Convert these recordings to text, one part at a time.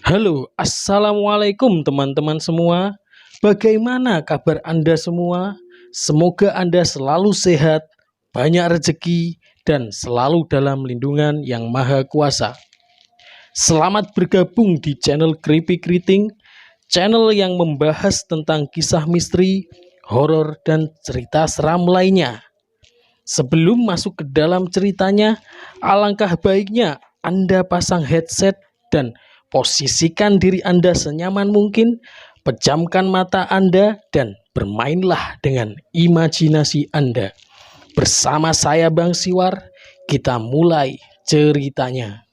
Halo, assalamualaikum teman-teman semua. Bagaimana kabar Anda semua? Semoga Anda selalu sehat, banyak rezeki, dan selalu dalam lindungan Yang Maha Kuasa. Selamat bergabung di channel Creepy Kriting, channel yang membahas tentang kisah misteri, horor, dan cerita seram lainnya. Sebelum masuk ke dalam ceritanya, alangkah baiknya Anda pasang headset dan posisikan diri Anda senyaman mungkin, pejamkan mata Anda, dan bermainlah dengan imajinasi Anda. Bersama saya Bang Siwar, kita mulai ceritanya.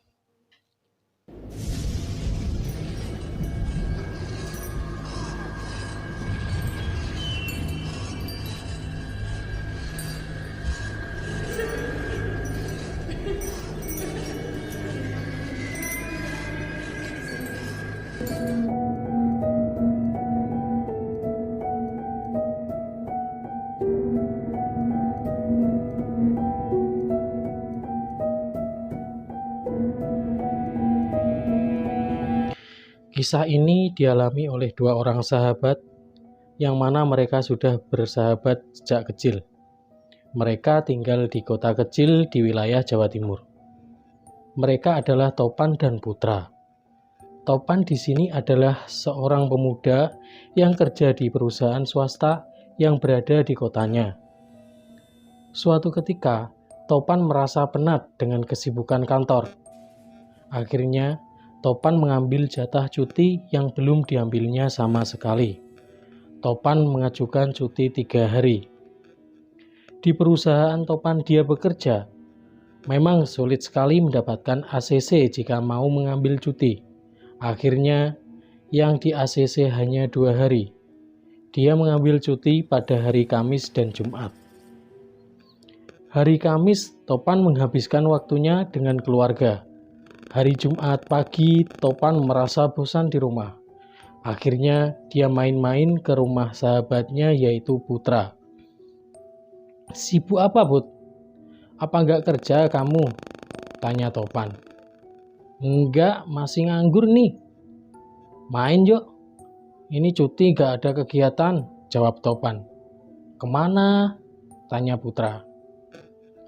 Kisah ini dialami oleh dua orang sahabat yang mana mereka sudah bersahabat sejak kecil. Mereka tinggal di kota kecil di wilayah Jawa Timur. Mereka adalah Topan dan Putra. Topan di sini adalah seorang pemuda yang kerja di perusahaan swasta yang berada di kotanya. Suatu ketika, Topan merasa penat dengan kesibukan kantor. Akhirnya, Topan mengambil jatah cuti yang belum diambilnya sama sekali. Topan mengajukan cuti 3 hari. Di perusahaan Topan dia bekerja, memang sulit sekali mendapatkan ACC jika mau mengambil cuti. Akhirnya, yang di ACC hanya 2 hari. Dia mengambil cuti pada hari Kamis dan Jumat. Hari Kamis, Topan menghabiskan waktunya dengan keluarga. Hari Jumat pagi, Topan merasa bosan di rumah. Akhirnya, dia main-main ke rumah sahabatnya yaitu Putra. "Sibuk apa, Bud? Apa nggak kerja kamu?" tanya Topan. "Enggak, masih nganggur nih." "Main yuk. Ini cuti nggak ada kegiatan," jawab Topan. "Kemana?" tanya Putra.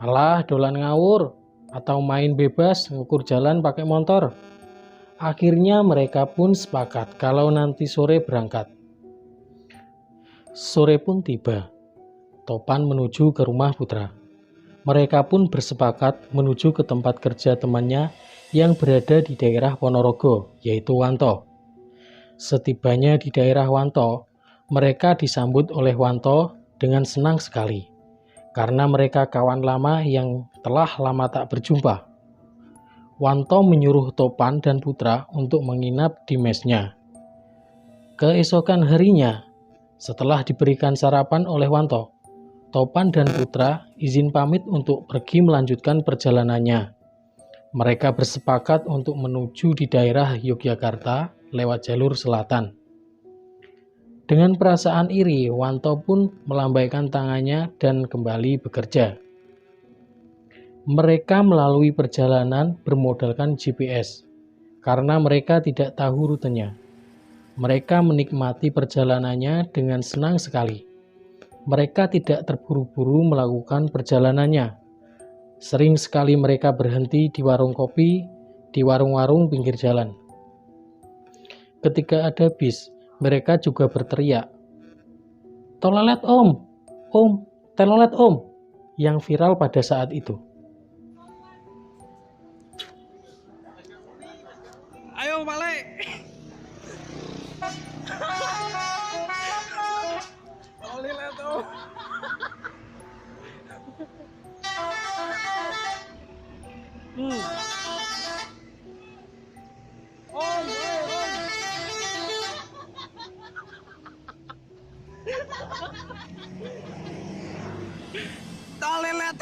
"Alah, dolan ngawur atau main bebas ngukur jalan pakai motor." Akhirnya mereka pun sepakat kalau nanti sore berangkat. Sore pun tiba. Topan menuju ke rumah Putra. Mereka pun bersepakat menuju ke tempat kerja temannya yang berada di daerah Ponorogo, yaitu Wanto. Setibanya di daerah Wanto, mereka disambut oleh Wanto dengan senang sekali, karena mereka kawan lama yang telah lama tak berjumpa. Wanto menyuruh Topan dan Putra untuk menginap di mesnya. Keesokan harinya, setelah diberikan sarapan oleh Wanto, Topan dan Putra izin pamit untuk pergi melanjutkan perjalanannya. Mereka bersepakat untuk menuju di daerah Yogyakarta lewat jalur selatan. Dengan perasaan iri, Wanto pun melambaikan tangannya dan kembali bekerja. Mereka melalui perjalanan bermodalkan GPS, karena mereka tidak tahu rutenya. Mereka menikmati perjalanannya dengan senang sekali. Mereka tidak terburu-buru melakukan perjalanannya. Sering sekali mereka berhenti di warung kopi, di warung-warung pinggir jalan. Ketika ada bis, mereka juga berteriak, "Telolet om, om, telolet om," yang viral pada saat itu. Ayo balik. Oli lah tuh. Om. Toilet.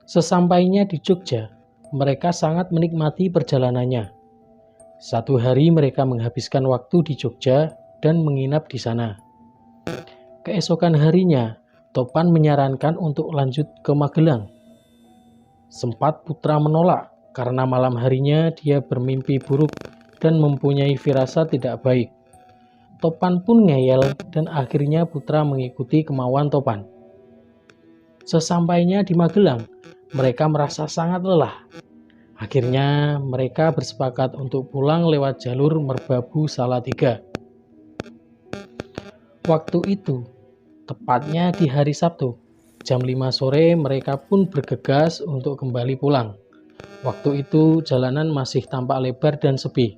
Sesampainya di Jogja, mereka sangat menikmati perjalanannya. Satu hari mereka menghabiskan waktu di Jogja dan menginap di sana. Keesokan harinya, Topan menyarankan untuk lanjut ke Magelang. Sempat Putra menolak karena malam harinya dia bermimpi buruk dan mempunyai firasat tidak baik. Topan pun ngeyel dan akhirnya Putra mengikuti kemauan Topan. Sesampainya di Magelang, mereka merasa sangat lelah. Akhirnya mereka bersepakat untuk pulang lewat jalur Merbabu Salatiga. Waktu itu, tepatnya di hari Sabtu, jam 5 sore mereka pun bergegas untuk kembali pulang. Waktu itu jalanan masih tampak lebar dan sepi.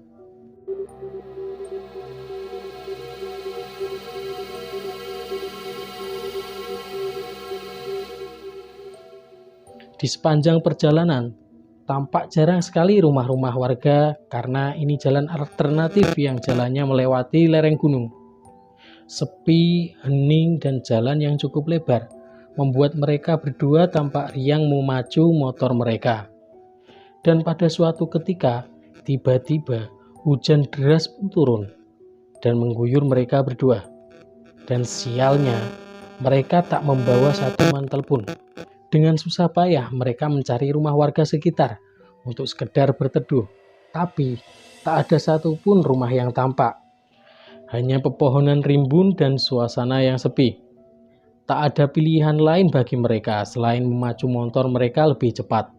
Di sepanjang perjalanan, tampak jarang sekali rumah-rumah warga karena ini jalan alternatif yang jalannya melewati lereng gunung. Sepi, hening, dan jalan yang cukup lebar membuat mereka berdua tampak riang memacu motor mereka. Dan pada suatu ketika, tiba-tiba hujan deras pun turun dan mengguyur mereka berdua. Dan sialnya, mereka tak membawa satu mantel pun. Dengan susah payah mereka mencari rumah warga sekitar untuk sekedar berteduh. Tapi tak ada satupun rumah yang tampak. Hanya pepohonan rimbun dan suasana yang sepi. Tak ada pilihan lain bagi mereka selain memacu motor mereka lebih cepat.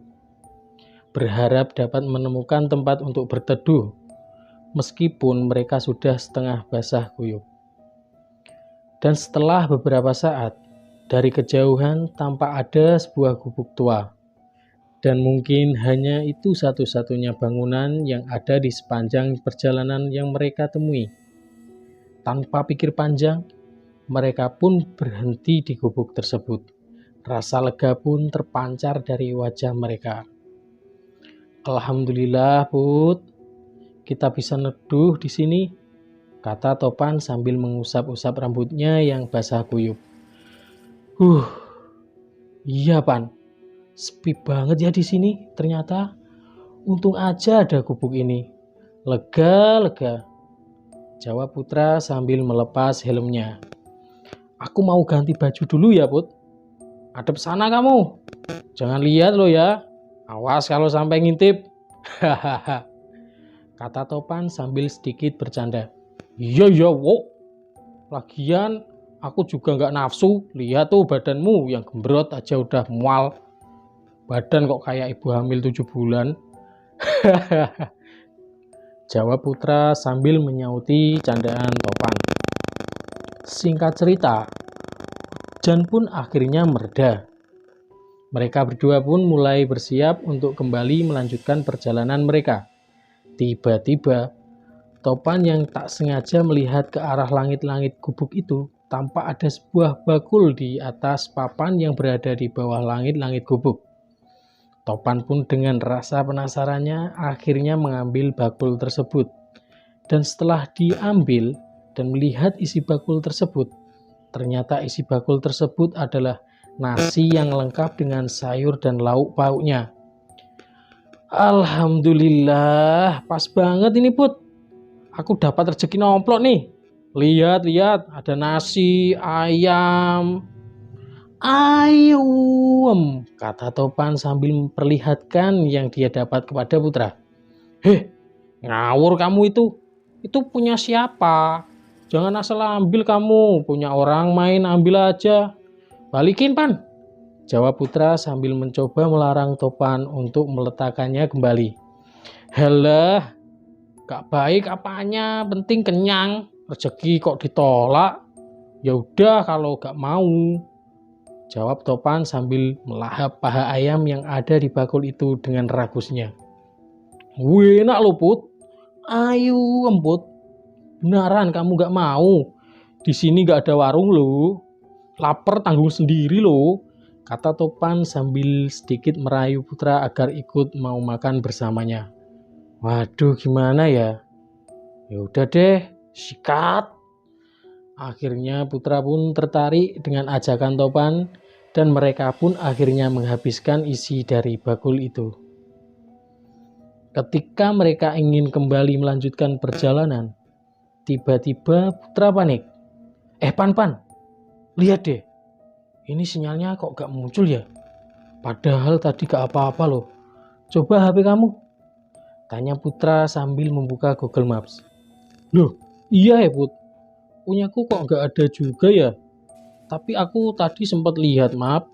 Berharap dapat menemukan tempat untuk berteduh, meskipun mereka sudah setengah basah kuyup. Dan setelah beberapa saat, dari kejauhan tampak ada sebuah gubuk tua. Dan mungkin hanya itu satu-satunya bangunan yang ada di sepanjang perjalanan yang mereka temui. Tanpa pikir panjang, mereka pun berhenti di gubuk tersebut. Rasa lega pun terpancar dari wajah mereka. Alhamdulillah, Put, kita bisa neduh di sini, kata Topan sambil mengusap-usap rambutnya yang basah kuyup. Iya, Pan. Sepi banget ya di sini ternyata. Untung aja ada gubuk ini. Lega. Jawab Putra sambil melepas helmnya. Aku mau ganti baju dulu ya, Put. Adep sana kamu. Jangan lihat lo ya. Awas kalau sampai ngintip. Hahaha. Kata Topan sambil sedikit bercanda. Iya, wo. Lagian aku juga nggak nafsu. Lihat tuh badanmu yang gembrot aja udah mual. Badan kok kayak ibu hamil 7 bulan. Jawab Putra sambil menyauti candaan Topan. Singkat cerita, hujan pun akhirnya mereda. Mereka berdua pun mulai bersiap untuk kembali melanjutkan perjalanan mereka. Tiba-tiba, Topan yang tak sengaja melihat ke arah langit-langit gubuk itu, tampak ada sebuah bakul di atas papan yang berada di bawah langit-langit gubuk. Topan pun dengan rasa penasarannya akhirnya mengambil bakul tersebut. Dan setelah diambil dan melihat isi bakul tersebut, ternyata isi bakul tersebut adalah nasi yang lengkap dengan sayur dan lauk pauknya. Alhamdulillah, pas banget ini, Put. Aku dapat rezeki nomplok nih. Lihat, ada nasi, ayam, ayam, kata Topan sambil memperlihatkan yang dia dapat kepada Putra. Ngawur kamu itu punya siapa? Jangan asal ambil kamu, punya orang main ambil aja. Balikin, Pan, jawab Putra sambil mencoba melarang Topan untuk meletakkannya kembali. Halah, gak baik apanya, penting kenyang, rezeki kok ditolak. Ya udah kalau gak mau, jawab Topan sambil melahap paha ayam yang ada di bakul itu dengan ragusnya. Enak lo, Put. Ayo, Emput. Beneran kamu gak mau? Di sini gak ada warung lo. Lapar tanggung sendiri lo, kata Topan sambil sedikit merayu Putra agar ikut mau makan bersamanya. Waduh, gimana ya? Ya udah deh, sikat. Akhirnya Putra pun tertarik dengan ajakan Topan dan mereka pun akhirnya menghabiskan isi dari bakul itu. Ketika mereka ingin kembali melanjutkan perjalanan, tiba-tiba Putra panik. Pan, lihat deh, ini sinyalnya kok gak muncul ya? Padahal tadi gak apa-apa loh. Coba HP kamu, tanya Putra sambil membuka Google Maps. Loh, iya ya Put, punyaku kok gak ada juga ya. Tapi aku tadi sempat lihat map,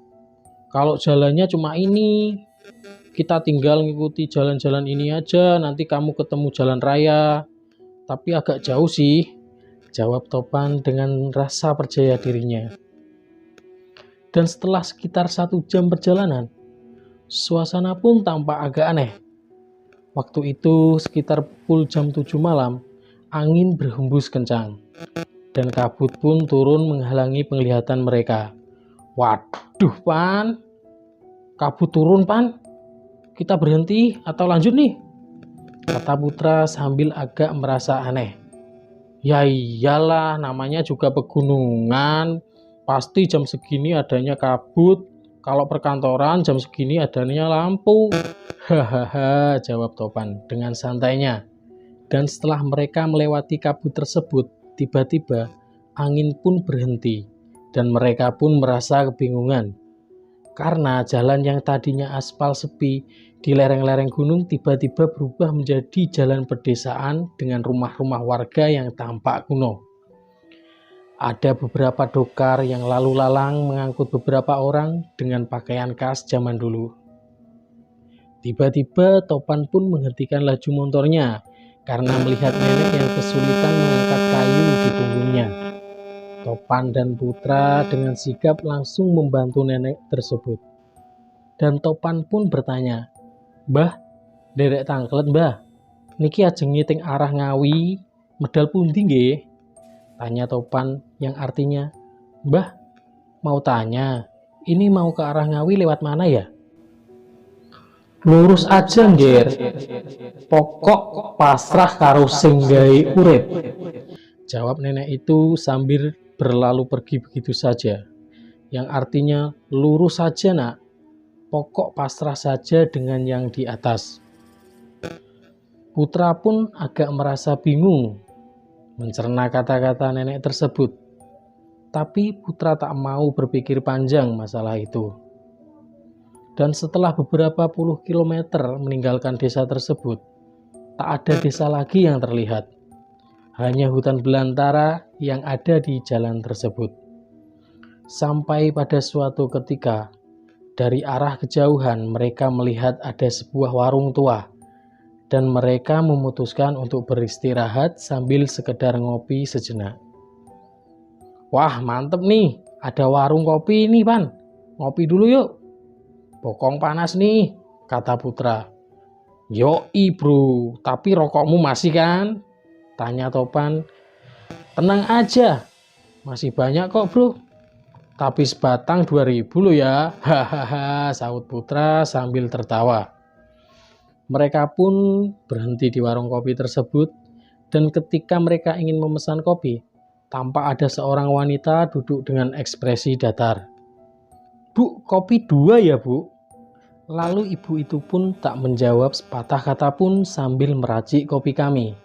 kalau jalannya cuma ini. Kita tinggal ngikuti jalan-jalan ini aja, nanti kamu ketemu jalan raya. Tapi agak jauh sih, jawab Topan dengan rasa percaya dirinya. Dan setelah sekitar 1 jam perjalanan, suasana pun tampak agak aneh. Waktu itu sekitar pukul jam 7 malam, angin berhembus kencang. Dan kabut pun turun menghalangi penglihatan mereka. Waduh Pan, kabut turun Pan, kita berhenti atau lanjut nih? Kata Putra sambil agak merasa aneh. Ya iyalah, namanya juga pegunungan, pasti jam segini adanya kabut. Kalau perkantoran jam segini adanya lampu. Hahaha, jawab Topan dengan santainya. Dan setelah mereka melewati kabut tersebut, tiba-tiba angin pun berhenti dan mereka pun merasa kebingungan. Karena jalan yang tadinya aspal sepi di lereng-lereng gunung tiba-tiba berubah menjadi jalan pedesaan dengan rumah-rumah warga yang tampak kuno. Ada beberapa dokar yang lalu lalang mengangkut beberapa orang dengan pakaian khas zaman dulu. Tiba-tiba Topan pun menghentikan laju motornya karena melihat nenek yang kesulitan mengangkat kayu di punggungnya. Topan dan Putra dengan sigap langsung membantu nenek tersebut. Dan Topan pun bertanya, "Mbah, derek tangklet mbah, niki ajeng ngiting arah Ngawi, medal pundi nggih?" Tanya Topan yang artinya, "Mbah, mau tanya, ini mau ke arah Ngawi lewat mana ya?" "Lurus aja nggir, pokok pasrah karo sing gawe urip," jawab nenek itu sambil berlalu pergi begitu saja. Yang artinya, lurus saja nak, pokok pasrah saja dengan yang di atas. Putra pun agak merasa bingung mencerna kata-kata nenek tersebut. Tapi Putra tak mau berpikir panjang masalah itu. Dan setelah beberapa puluh kilometer meninggalkan desa tersebut, tak ada desa lagi yang terlihat. Hanya hutan belantara yang ada di jalan tersebut. Sampai pada suatu ketika, dari arah kejauhan mereka melihat ada sebuah warung tua. Dan mereka memutuskan untuk beristirahat sambil sekedar ngopi sejenak. "Wah mantep nih, ada warung kopi nih Pan, ngopi dulu yuk. Bokong panas nih," kata Putra. "Yoi bro, tapi rokokmu masih kan?" tanya Topan. "Tenang aja, masih banyak kok bro. Tapi sebatang 2.000 loh ya." Hahaha, sahut Putra sambil tertawa. Mereka pun berhenti di warung kopi tersebut. Dan ketika mereka ingin memesan kopi, tampak ada seorang wanita duduk dengan ekspresi datar. "Bu, kopi 2 ya bu?" Lalu ibu itu pun tak menjawab sepatah kata pun sambil meracik kopi kami.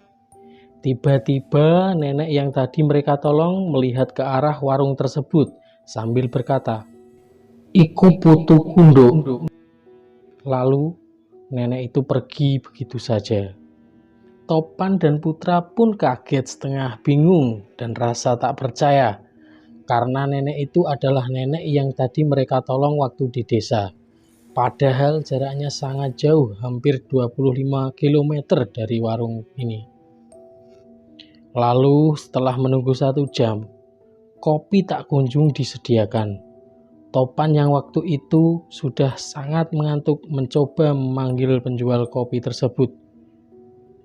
Tiba-tiba nenek yang tadi mereka tolong melihat ke arah warung tersebut sambil berkata, "Iku putu kunduk." Lalu nenek itu pergi begitu saja. Topan dan Putra pun kaget setengah bingung dan rasa tak percaya. Karena nenek itu adalah nenek yang tadi mereka tolong waktu di desa. Padahal jaraknya sangat jauh, hampir 25 km dari warung ini. Lalu setelah menunggu 1 jam, kopi tak kunjung disediakan. Topan yang waktu itu sudah sangat mengantuk mencoba memanggil penjual kopi tersebut.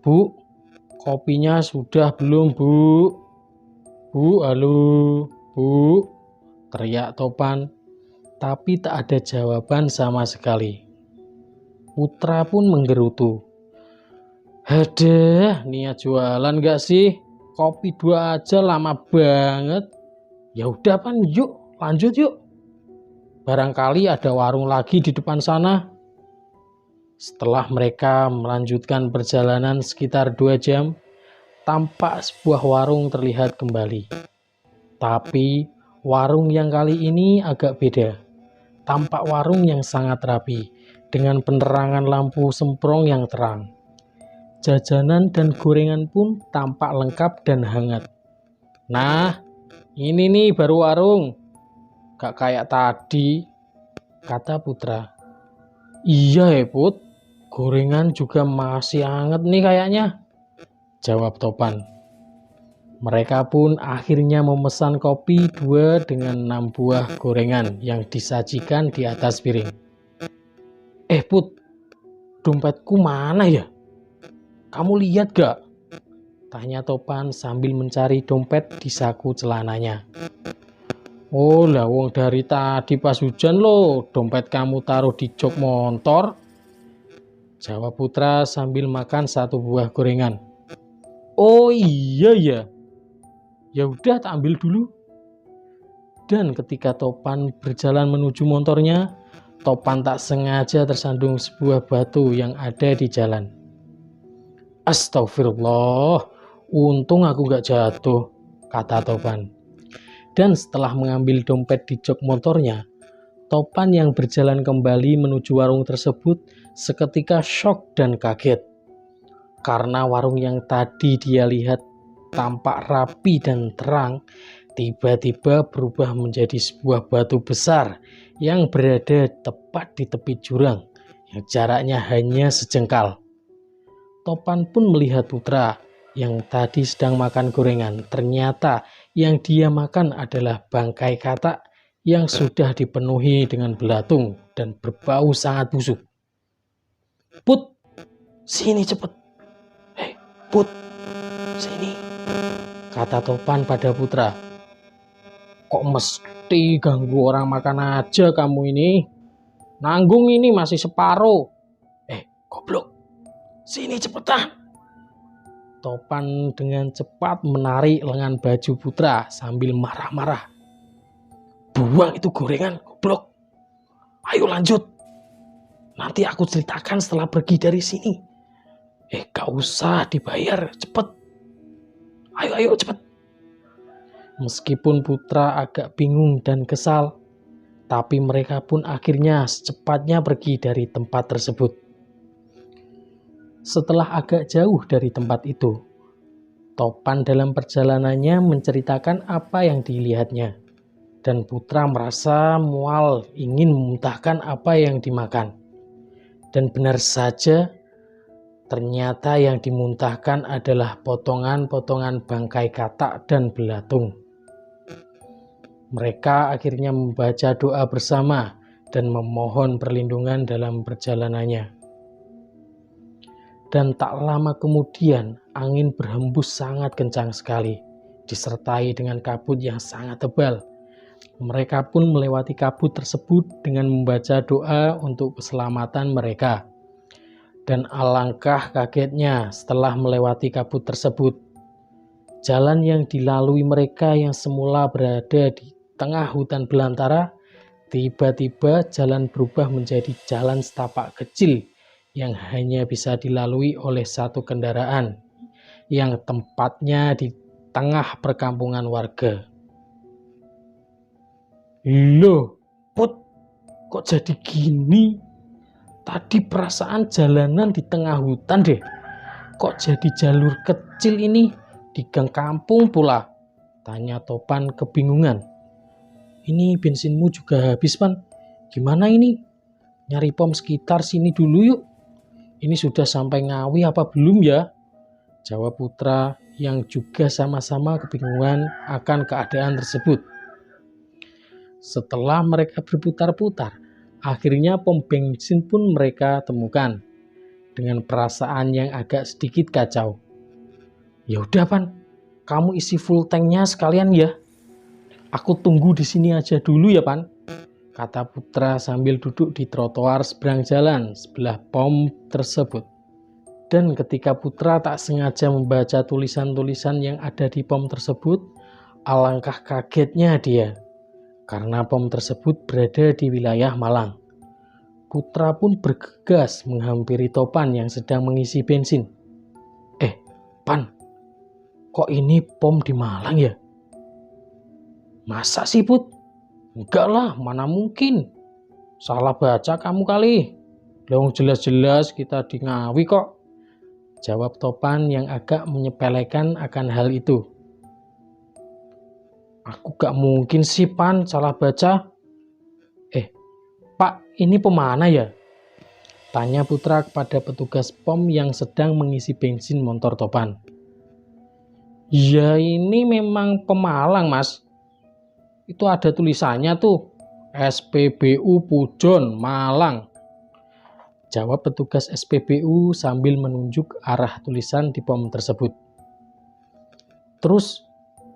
"Bu, kopinya sudah belum bu? Bu, halo, bu," teriak Topan. Tapi tak ada jawaban sama sekali. Putra pun menggerutu. "Hadah, niat jualan gak sih? Kopi 2 aja lama banget. Ya udah Pan, yuk lanjut yuk. Barangkali ada warung lagi di depan sana." Setelah mereka melanjutkan perjalanan sekitar 2 jam, tampak sebuah warung terlihat kembali. Tapi warung yang kali ini agak beda. tampak warung yang sangat rapi dengan penerangan lampu semprong yang terang. Jajanan dan gorengan pun tampak lengkap dan hangat. "Nah, ini nih baru warung. Gak kayak tadi," kata Putra. "Iya Put, gorengan juga masih hangat nih kayaknya," jawab Topan. Mereka pun akhirnya memesan kopi 2 dengan 6 buah gorengan yang disajikan di atas piring. Put, dompetku mana ya? Kamu lihat gak?" tanya Topan sambil mencari dompet di saku celananya. "Oh lah, wong dari tadi pas hujan loh, dompet kamu taruh di jok motor," jawab Putra sambil makan 1 buah gorengan. "Oh iya ya. Ya udah, tak ambil dulu." Dan ketika Topan berjalan menuju motornya, Topan tak sengaja tersandung sebuah batu yang ada di jalan. "Astagfirullah, untung aku gak jatuh," kata Topan. Dan setelah mengambil dompet di jok motornya, Topan yang berjalan kembali menuju warung tersebut seketika syok dan kaget. Karena warung yang tadi dia lihat tampak rapi dan terang, tiba-tiba berubah menjadi sebuah batu besar yang berada tepat di tepi jurang yang jaraknya hanya sejengkal. Topan pun melihat Putra yang tadi sedang makan gorengan. Ternyata yang dia makan adalah bangkai katak yang sudah dipenuhi dengan belatung dan berbau sangat busuk. "Put, sini cepet. Put, sini," kata Topan pada Putra. "Kok mesti ganggu orang makan aja kamu ini? Nanggung ini masih separuh. Goblok, sini cepetan." Topan dengan cepat menarik lengan baju Putra sambil marah-marah. "Buang itu gorengan, goblok. Ayo lanjut. Nanti aku ceritakan setelah pergi dari sini. Gak usah dibayar, cepet. Ayo cepet." Meskipun Putra agak bingung dan kesal, tapi mereka pun akhirnya secepatnya pergi dari tempat tersebut. Setelah agak jauh dari tempat itu, Topan dalam perjalanannya menceritakan apa yang dilihatnya, dan Putra merasa mual ingin memuntahkan apa yang dimakan. Dan benar saja, ternyata yang dimuntahkan adalah potongan-potongan bangkai katak dan belatung. Mereka akhirnya membaca doa bersama dan memohon perlindungan dalam perjalanannya. Dan tak lama kemudian angin berhembus sangat kencang sekali, disertai dengan kabut yang sangat tebal. Mereka pun melewati kabut tersebut dengan membaca doa untuk keselamatan mereka. Dan alangkah kagetnya setelah melewati kabut tersebut, jalan yang dilalui mereka yang semula berada di tengah hutan belantara, tiba-tiba jalan berubah menjadi jalan setapak kecil yang hanya bisa dilalui oleh 1 kendaraan yang tempatnya di tengah perkampungan warga. "Loh, Put, kok jadi gini? Tadi perasaan jalanan di tengah hutan deh. Kok jadi jalur kecil ini di gang kampung pula?" tanya Topan kebingungan. "Ini bensinmu juga habis, Pan. Gimana ini? Nyari pom sekitar sini dulu yuk. Ini sudah sampai Ngawi apa belum ya?" jawab Putra yang juga sama-sama kebingungan akan keadaan tersebut. Setelah mereka berputar-putar, akhirnya pom bensin pun mereka temukan dengan perasaan yang agak sedikit kacau. "Ya udah, Pan, kamu isi full tanknya sekalian ya. Aku tunggu di sini aja dulu ya, Pan," kata Putra sambil duduk di trotoar seberang jalan sebelah pom tersebut. Dan ketika Putra tak sengaja membaca tulisan-tulisan yang ada di pom tersebut, alangkah kagetnya dia, karena pom tersebut berada di wilayah Malang. Putra pun bergegas menghampiri Topan yang sedang mengisi bensin. Pan, kok ini pom di Malang ya?" "Masa sih, Put? Enggak lah, mana mungkin. Salah baca kamu kali. Dong jelas-jelas kita di Ngawi kok. Jawab Topan yang agak menyepelekan akan hal itu. Aku gak mungkin sih Pan salah baca. Pak, ini pemana ya? Tanya Putra kepada petugas POM yang sedang mengisi bensin motor Topan. Ya ini memang Pemalang Mas. Itu ada tulisannya tuh. SPBU Pujon, Malang. Jawab petugas SPBU sambil menunjuk arah tulisan di POM tersebut. Terus,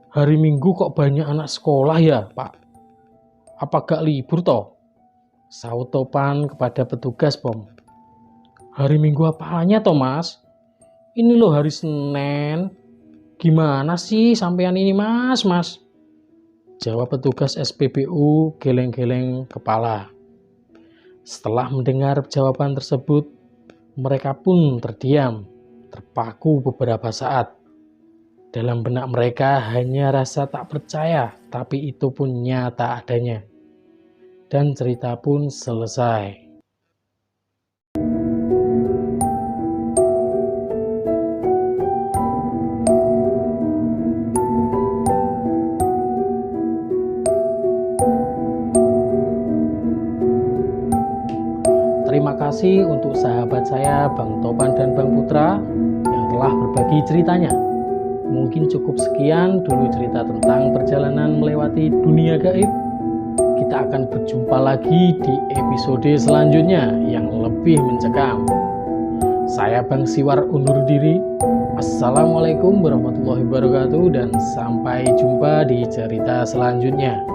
hari Minggu kok banyak anak sekolah ya Pak? Apa gak libur toh? Saut Topan kepada petugas POM. Hari Minggu apanya toh Mas? Ini loh hari Senin. Gimana sih sampean ini Mas? Jawab petugas SPBU geleng-geleng kepala. Setelah mendengar jawaban tersebut, mereka pun terdiam, terpaku beberapa saat. Dalam benak mereka hanya rasa tak percaya, tapi itu pun nyata adanya. Dan cerita pun selesai. Terima kasih untuk sahabat saya Bang Topan dan Bang Putra yang telah berbagi ceritanya. Mungkin cukup sekian dulu cerita tentang perjalanan melewati dunia gaib. Kita akan berjumpa lagi di episode selanjutnya yang lebih mencekam. Saya Bang Siwar undur diri. Assalamualaikum warahmatullahi wabarakatuh dan sampai jumpa di cerita selanjutnya.